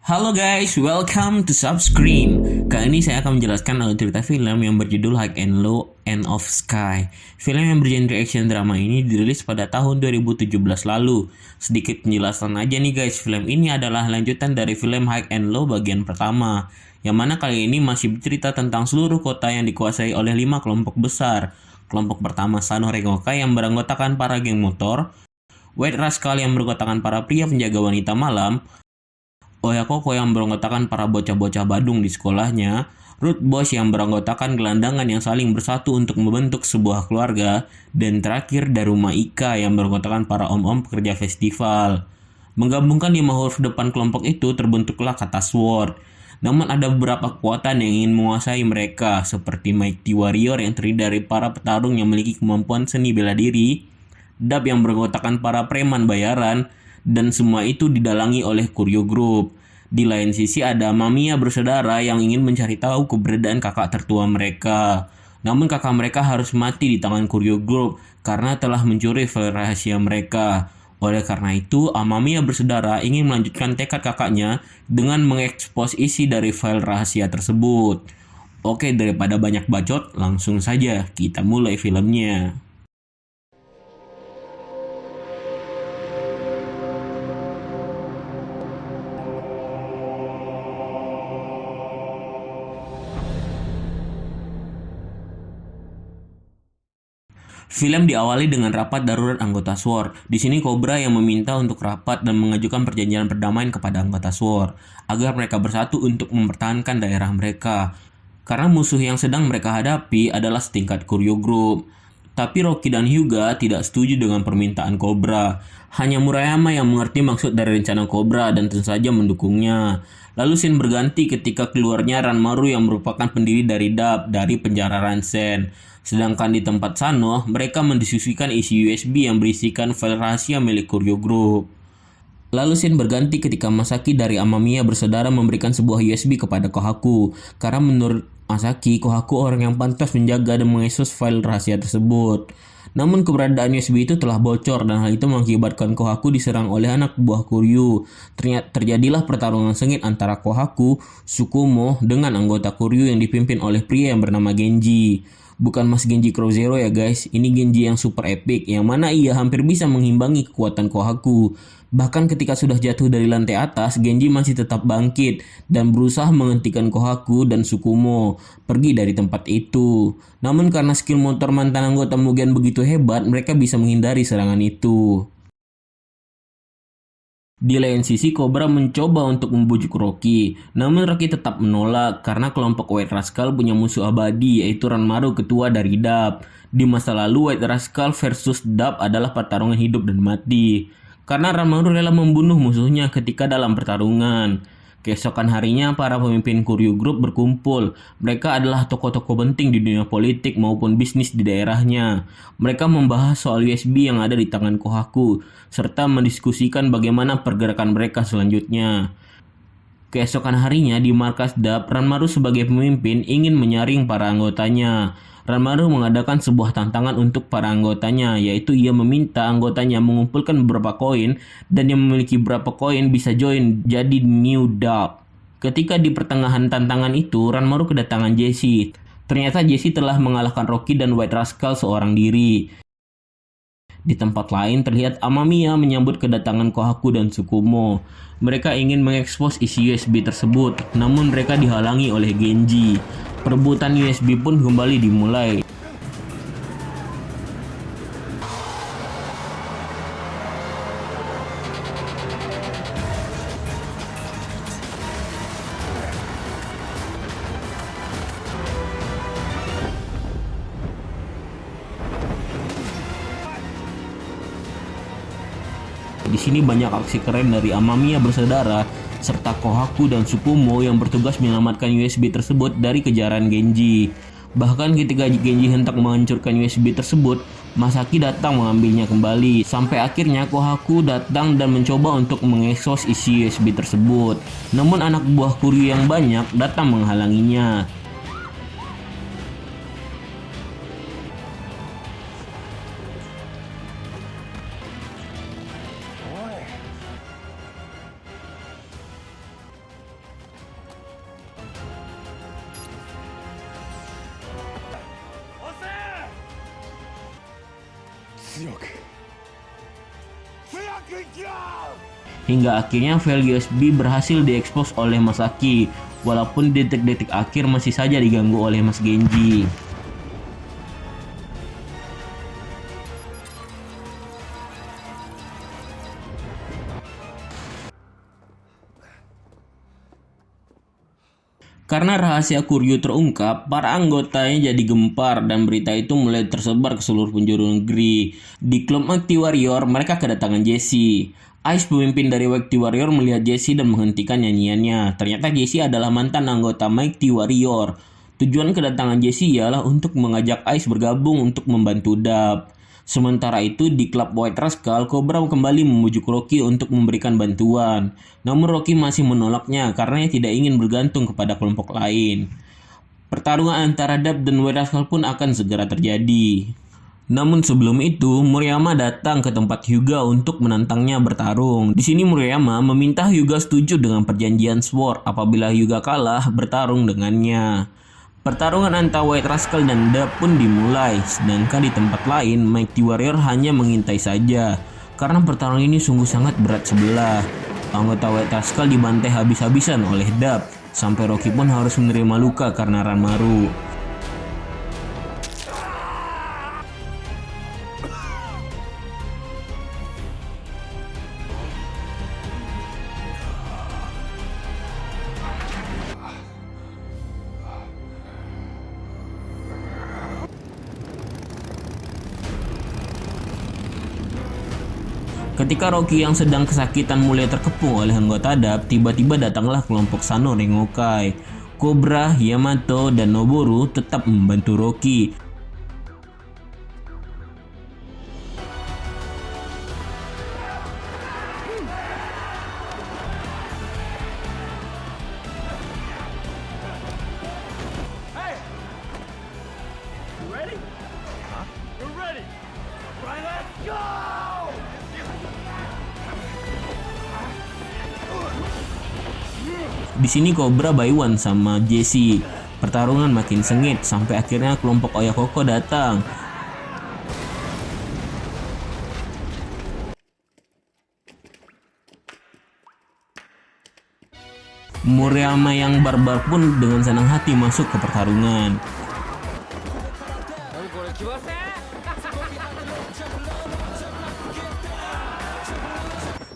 Halo guys, welcome to Subscreen. Kali ini saya akan menjelaskan alur cerita film yang berjudul High and Low, End of Sky. Film yang bergenre action drama ini dirilis pada tahun 2017 lalu. Sedikit penjelasan aja nih guys, film ini adalah lanjutan dari film High and Low bagian pertama, yang mana kali ini masih bercerita tentang seluruh kota yang dikuasai oleh 5 kelompok besar. Kelompok pertama Sano Rengokai yang beranggotakan para geng motor, White Rascal yang beranggotakan para pria penjaga wanita malam, Oyakoko yang beranggotakan para bocah-bocah Badung di sekolahnya, Root Boys yang beranggotakan gelandangan yang saling bersatu untuk membentuk sebuah keluarga, dan terakhir Daruma Ika yang beranggotakan para om-om pekerja festival. Menggabungkan 5 huruf depan kelompok itu terbentuklah kata SWORD. Namun ada beberapa kekuatan yang ingin menguasai mereka, seperti Mighty Warrior yang terdiri dari para petarung yang memiliki kemampuan seni bela diri, Dab yang beranggotakan para preman bayaran, dan semua itu didalangi oleh Kuryo Group. Di lain sisi ada Mamiya bersaudara yang ingin mencari tahu keberadaan kakak tertua mereka. Namun kakak mereka harus mati di tangan Kuryo Group karena telah mencuri file rahasia mereka. Oleh karena itu, Amamiya bersaudara ingin melanjutkan tekad kakaknya dengan mengekspos isi dari file rahasia tersebut. Oke, daripada banyak bacot, langsung saja kita mulai filmnya. Film diawali dengan rapat darurat anggota SWORD. Di sini Cobra yang meminta untuk rapat dan mengajukan perjanjian perdamaian kepada anggota SWORD agar mereka bersatu untuk mempertahankan daerah mereka. Karena musuh yang sedang mereka hadapi adalah setingkat Kuryo Group. Tapi Rocky dan Hyuga tidak setuju dengan permintaan Cobra. Hanya Murayama yang mengerti maksud dari rencana Cobra dan tentu saja mendukungnya. Lalu scene berganti ketika keluarnya Ranmaru yang merupakan pendiri dari DAP dari penjara Ransen. Sedangkan di tempat Sano, mereka mendiskusikan isi USB yang berisikan file rahasia milik Kuryo Group. Lalu scene berganti ketika Masaki dari Amamiya bersaudara memberikan sebuah USB kepada Kohaku. Karena menurut Masaki, Kohaku orang yang pantas menjaga dan mengekspos file rahasia tersebut. Namun keberadaan USB itu telah bocor dan hal itu mengakibatkan Kohaku diserang oleh anak buah Kuryu. Terjadilah pertarungan sengit antara Kohaku, Tsukumo dengan anggota Kuryu yang dipimpin oleh pria yang bernama Genji. Bukan Mas Genji Crow Zero ya guys, ini Genji yang super epic, yang mana ia hampir bisa mengimbangi kekuatan Kohaku. Bahkan ketika sudah jatuh dari lantai atas, Genji masih tetap bangkit dan berusaha menghentikan Kohaku dan Tsukumo pergi dari tempat itu. Namun karena skill motor mantan anggota Mugen begitu hebat, mereka bisa menghindari serangan itu. Di lain sisi, Cobra mencoba untuk membujuk Rocky, namun Rocky tetap menolak karena kelompok White Rascal punya musuh abadi yaitu Ranmaru, ketua dari DAP. Di masa lalu, White Rascal versus DAP adalah pertarungan hidup dan mati, karena Ranmaru rela membunuh musuhnya ketika dalam pertarungan. Keesokan harinya, para pemimpin Kuryu Group berkumpul. Mereka adalah tokoh-tokoh penting di dunia politik maupun bisnis di daerahnya. Mereka membahas soal USB yang ada di tangan Kohaku, serta mendiskusikan bagaimana pergerakan mereka selanjutnya. Keesokan harinya di markas DAP, Ranmaru sebagai pemimpin ingin menyaring para anggotanya. Ranmaru mengadakan sebuah tantangan untuk para anggotanya, yaitu ia meminta anggotanya mengumpulkan beberapa koin dan yang memiliki beberapa koin bisa join jadi New DAP. Ketika di pertengahan tantangan itu, Ranmaru kedatangan Jesse. Ternyata Jesse telah mengalahkan Rocky dan White Rascal seorang diri. Di tempat lain terlihat Amamiya menyambut kedatangan Kohaku dan Tsukumo. Mereka ingin mengekspos isi USB tersebut, namun mereka dihalangi oleh Genji. Perebutan USB pun kembali dimulai. Di sini banyak aksi keren dari Amamiya bersaudara serta Kohaku dan Tsukumo yang bertugas menyelamatkan USB tersebut dari kejaran Genji. Bahkan ketika Genji hendak menghancurkan USB tersebut, Masaki datang mengambilnya kembali. Sampai akhirnya Kohaku datang dan mencoba untuk mengekspos isi USB tersebut. Namun anak buah Kuryu yang banyak datang menghalanginya. Hingga akhirnya file USB berhasil diekspos oleh Masaki, walaupun di detik-detik akhir masih saja diganggu oleh Mas Genji. Karena rahasia Kuryu terungkap, para anggotanya jadi gempar dan berita itu mulai tersebar ke seluruh penjuru negeri. Di klub Mighty Warrior, mereka kedatangan Jesse. Ice, pemimpin dari Mighty Warrior, melihat Jesse dan menghentikan nyanyiannya. Ternyata Jesse adalah mantan anggota Mighty Warrior. Tujuan kedatangan Jesse ialah untuk mengajak Ice bergabung untuk membantu Dub. Sementara itu di klub White Rascal, Cobra kembali membujuk Rocky untuk memberikan bantuan. Namun Rocky masih menolaknya karena ia tidak ingin bergantung kepada kelompok lain. Pertarungan antara Dub dan White Rascal pun akan segera terjadi. Namun sebelum itu, Murayama datang ke tempat Hyuga untuk menantangnya bertarung. Di sini Murayama meminta Hyuga setuju dengan perjanjian Sword apabila Hyuga kalah bertarung dengannya. Pertarungan antara White Rascal dan Dub pun dimulai, sedangkan di tempat lain Mighty Warrior hanya mengintai saja. Karena pertarungan ini sungguh sangat berat sebelah. Anggota White Rascal dibantai habis-habisan oleh Dub, sampai Rocky pun harus menerima luka karena Ranmaru. Ketika Rocky yang sedang kesakitan mulai terkepung oleh anggota Dub, tiba-tiba datanglah kelompok Sano Rengokai. Cobra, Yamato, dan Noboru tetap membantu Rocky. Di sini Cobra by one sama Jesse. Pertarungan makin sengit sampai akhirnya kelompok Oyakoko datang. Murayama yang barbar pun dengan senang hati masuk ke pertarungan.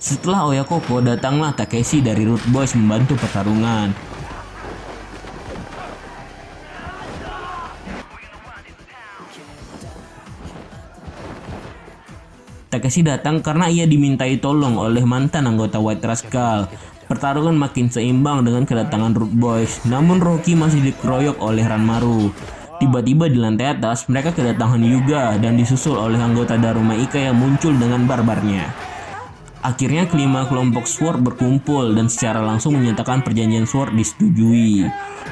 Setelah Oyakoko, datanglah Takeshi dari Root Boys membantu pertarungan. Takeshi datang karena ia dimintai tolong oleh mantan anggota White Rascal. Pertarungan makin seimbang dengan kedatangan Root Boys, namun Rocky masih dikeroyok oleh Ranmaru. Tiba-tiba di lantai atas, mereka kedatangan Hyuga dan disusul oleh anggota Daruma Ika yang muncul dengan barbarnya. Akhirnya kelima kelompok Sword berkumpul dan secara langsung menyatakan perjanjian Sword disetujui.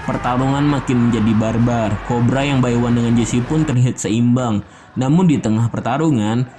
Pertarungan makin menjadi barbar. Cobra yang by one dengan Jesse pun terlihat seimbang. Namun di tengah pertarungan,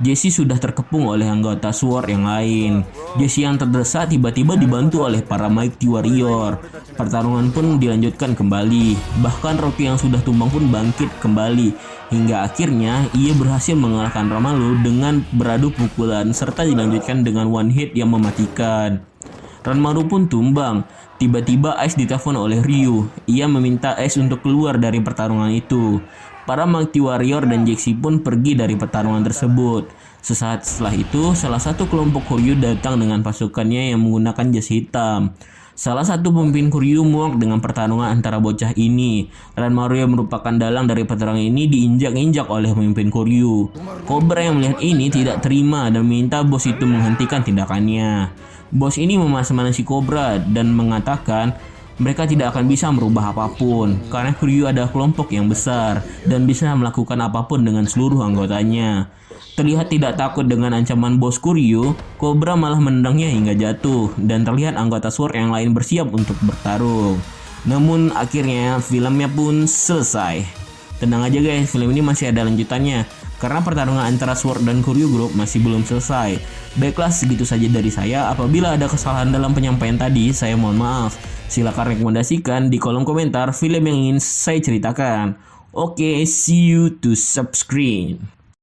Jesse sudah terkepung oleh anggota Sword yang lain. Jesse yang terdesak tiba-tiba dibantu oleh para Mighty Warrior. Pertarungan pun dilanjutkan kembali. Bahkan Rocky yang sudah tumbang pun bangkit kembali. Hingga akhirnya ia berhasil mengalahkan Ranmaru dengan beradu pukulan serta dilanjutkan dengan one hit yang mematikan. Ranmaru pun tumbang. Tiba-tiba Ice ditelepon oleh Ryu. Ia meminta Ice untuk keluar dari pertarungan itu. Para Mighty Warrior dan Jesse pun pergi dari pertarungan tersebut. Sesaat setelah itu, salah satu kelompok Kuryu datang dengan pasukannya yang menggunakan jas hitam. Salah satu pemimpin Kuryu muak dengan pertarungan antara bocah ini. Ranmaru yang merupakan dalang dari pertarungan ini diinjak-injak oleh pemimpin Kuryu. Cobra yang melihat ini tidak terima dan meminta bos itu menghentikan tindakannya. Bos ini memas-manasi Cobra dan mengatakan mereka tidak akan bisa merubah apapun karena Kuryu adalah kelompok yang besar dan bisa melakukan apapun dengan seluruh anggotanya. Terlihat tidak takut dengan ancaman bos Kuryu, Cobra malah menendangnya hingga jatuh dan terlihat anggota Sword yang lain bersiap untuk bertarung. Namun akhirnya filmnya pun selesai. Tenang aja guys, film ini masih ada lanjutannya karena pertarungan antara Sword dan Koryu Group masih belum selesai. Baiklah, segitu saja dari saya. Apabila ada kesalahan dalam penyampaian tadi, saya mohon maaf. Silakan rekomendasikan di kolom komentar film yang ingin saya ceritakan. Oke, see you to subscribe.